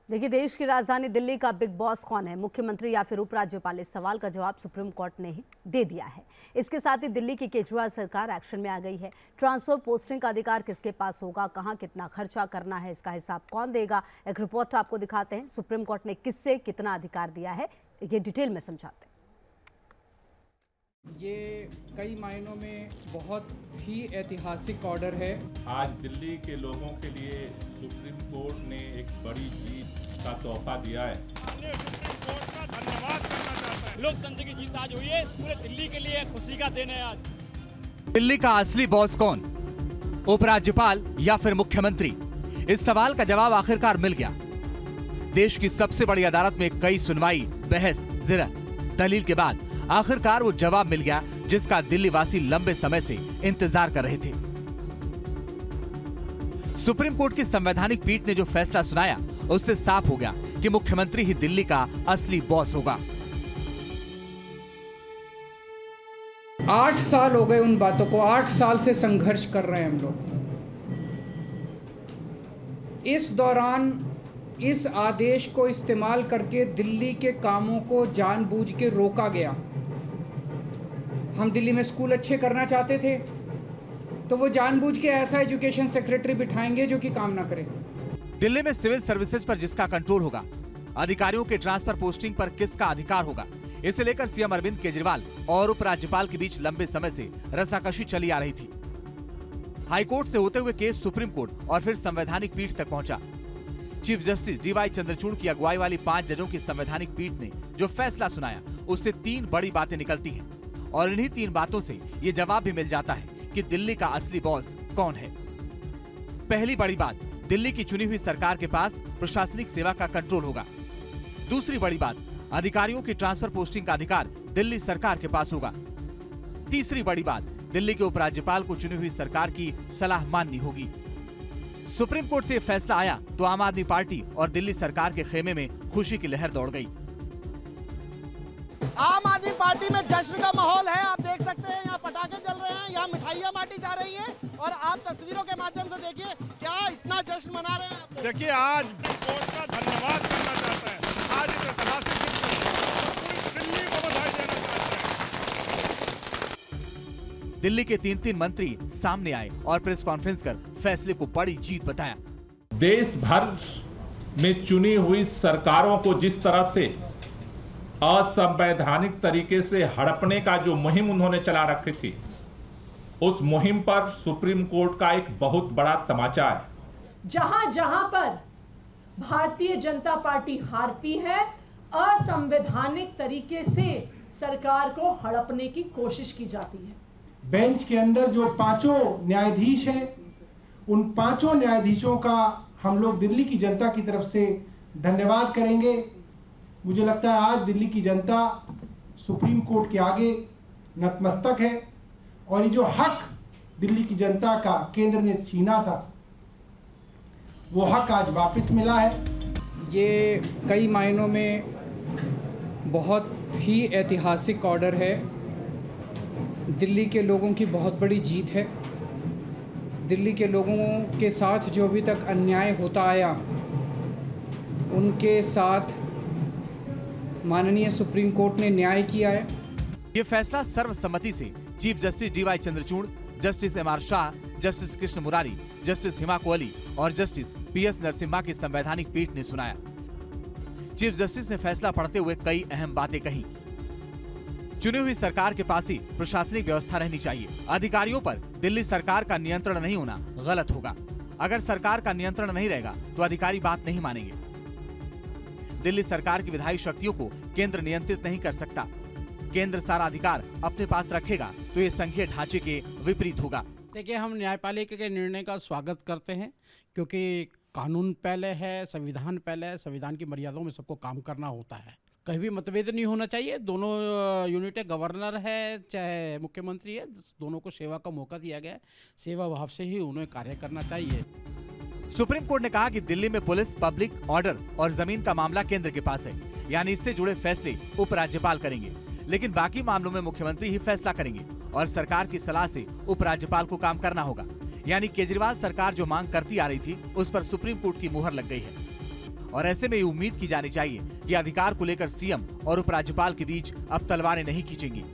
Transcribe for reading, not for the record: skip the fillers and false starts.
देखिए, देश की राजधानी दिल्ली का बिग बॉस कौन है, मुख्यमंत्री या फिर उपराज्यपाल? इस सवाल का जवाब सुप्रीम कोर्ट ने ही दे दिया है। इसके साथ ही दिल्ली की केजरीवाल सरकार एक्शन में आ गई है। ट्रांसफर पोस्टिंग का अधिकार किसके पास होगा, कहां कितना खर्चा करना है, इसका हिसाब कौन देगा? एक रिपोर्ट आपको दिखाते हैं। सुप्रीम कोर्ट ने किससे कितना अधिकार दिया है, ये डिटेल में समझाते हैं। ये कई मायनों में बहुत ही ऐतिहासिक ऑर्डर है। आज दिल्ली के लोगों के लिए सुप्रीम कोर्ट ने एक बड़ी जीत का तोहफा दिया है। सुप्रीम कोर्ट का धन्यवाद करना चाहता है। लोकतंत्र की जीत आज हुई है, पूरे दिल्ली के लिए खुशी का दिन है आज। दिल्ली का असली बॉस कौन, उपराज्यपाल या फिर मुख्यमंत्री? इस सवाल का जवाब आखिरकार मिल गया। देश की सबसे बड़ी अदालत में कई सुनवाई, बहस, जिरह, दलील के बाद आखिरकार वो जवाब मिल गया जिसका दिल्ली वासी लंबे समय से इंतजार कर रहे थे। सुप्रीम कोर्ट की संवैधानिक पीठ ने जो फैसला सुनाया, उससे साफ हो गया कि मुख्यमंत्री ही दिल्ली का असली बॉस होगा। 8 साल हो गए उन बातों को, 8 साल से संघर्ष कर रहे हैं हम लोग। इस दौरान इस आदेश को इस्तेमाल करके दिल्ली के कामों को जानबूझ के रोका गया। हम दिल्ली में स्कूल अच्छे करना चाहते थे, तो वो जानबूझ के ऐसा एजुकेशन सेक्रेटरी बिठाएंगे जो कि काम ना करे। दिल्ली में सिविल सर्विसेज पर जिसका कंट्रोल होगा, अधिकारियों के ट्रांसफर पोस्टिंग पर किसका अधिकार होगा, इसे लेकर सीएम अरविंद केजरीवाल और उपराज्यपाल के बीच लंबे समय से रसाकशी चली आ रही थी। हाईकोर्ट से होते हुए केस सुप्रीम कोर्ट और फिर संवैधानिक पीठ तक पहुंचा। चीफ जस्टिस डीवाई चंद्रचूड़ की अगुवाई वाली 5 जजों की संवैधानिक पीठ ने जो फैसला सुनाया, उससे 3 बड़ी बातें निकलती हैं और इन्हीं 3 बातों से ये जवाब भी मिल जाता है कि दिल्ली का असली बॉस कौन है। पहली बड़ी बात, दिल्ली की चुनी हुई सरकार के पास प्रशासनिक सेवा का कंट्रोल होगा। दूसरी बड़ी बात, अधिकारियों की ट्रांसफर पोस्टिंग का अधिकार दिल्ली सरकार के पास होगा। तीसरी बड़ी बात, दिल्ली के उपराज्यपाल को चुनी हुई सरकार की सलाह माननी होगी। सुप्रीम कोर्ट से यह फैसला आया तो आम आदमी पार्टी और दिल्ली सरकार के खेमे में खुशी की लहर दौड़ गई। आम आदमी पार्टी में जश्न का माहौल है। आप देख सकते हैं, यहाँ पटाखे चल रहे हैं, यहाँ मिठाइयाँ बांटी जा रही हैं और आप तस्वीरों के माध्यम से देखिए क्या इतना जश्न मना रहे हैं। देखिए, आज कोर्ट का धन्यवाद करना चाहता है। आज इस ऐतिहासिक दिन पर पूरी दिल्ली को बधाई देना चाहता है। दिल्ली के 3 मंत्री सामने आए और प्रेस कॉन्फ्रेंस कर फैसले को बड़ी जीत बताया। देश भर में चुनी हुई सरकारों को जिस तरफ से असंवैधानिक तरीके से हड़पने का जो मुहिम उन्होंने चला रखी थी, उस मुहिम पर सुप्रीम कोर्ट का एक बहुत बड़ा तमाचा है। जहां जहां पर भारतीय जनता पार्टी हारती है, असंवैधानिक तरीके से सरकार को हड़पने की कोशिश की जाती है। बेंच के अंदर जो 5 न्यायाधीश हैं, उन 5 न्यायाधीशों का हम लोग दिल्ली की जनता की तरफ से धन्यवाद करेंगे। मुझे लगता है आज दिल्ली की जनता सुप्रीम कोर्ट के आगे नतमस्तक है और ये जो हक दिल्ली की जनता का केंद्र ने छीना था, वो हक आज वापस मिला है। ये कई मायनों में बहुत ही ऐतिहासिक ऑर्डर है। दिल्ली के लोगों की बहुत बड़ी जीत है। दिल्ली के लोगों के साथ जो अभी तक अन्याय होता आया, उनके साथ माननीय सुप्रीम कोर्ट ने न्याय किया है। ये फैसला सर्वसम्मति से chief justice DY Chandrachud, justice MR Shah, justice Krishna Murari, justice Hima Kohli और जस्टिस पीएस नरसिम्हा की संवैधानिक पीठ ने सुनाया। चीफ जस्टिस ने फैसला पढ़ते हुए कई अहम बातें कही। चुनी हुई सरकार के पास ही प्रशासनिक व्यवस्था रहनी चाहिए। अधिकारियों पर दिल्ली सरकार का नियंत्रण नहीं होना गलत होगा। अगर सरकार का नियंत्रण नहीं रहेगा तो अधिकारी बात नहीं मानेंगे। दिल्ली सरकार की विधायी शक्तियों को केंद्र नियंत्रित नहीं कर सकता। केंद्र सारा अधिकार अपने पास रखेगा तो ये संघीय ढांचे के विपरीत होगा। देखिए, हम न्यायपालिका के निर्णय का स्वागत करते हैं, क्योंकि कानून पहले है, संविधान पहले है। संविधान की मर्यादाओं में सबको काम करना होता है। कहीं भी मतभेद नहीं होना चाहिए। दोनों यूनिटें, गवर्नर है चाहे मुख्यमंत्री है, दोनों को सेवा का मौका दिया गया है। सेवा भाव से ही उन्हें कार्य करना चाहिए। सुप्रीम कोर्ट ने कहा कि दिल्ली में पुलिस, पब्लिक ऑर्डर और जमीन का मामला केंद्र के पास है, यानी इससे जुड़े फैसले उपराज्यपाल करेंगे, लेकिन बाकी मामलों में मुख्यमंत्री ही फैसला करेंगे और सरकार की सलाह से उपराज्यपाल को काम करना होगा। यानी केजरीवाल सरकार जो मांग करती आ रही थी, उस पर सुप्रीम कोर्ट की मुहर लग गई है। और ऐसे में ये उम्मीद की जानी चाहिए कि अधिकार को लेकर सीएम और उपराज्यपाल के बीच अब तलवारें नहीं खींचेंगी।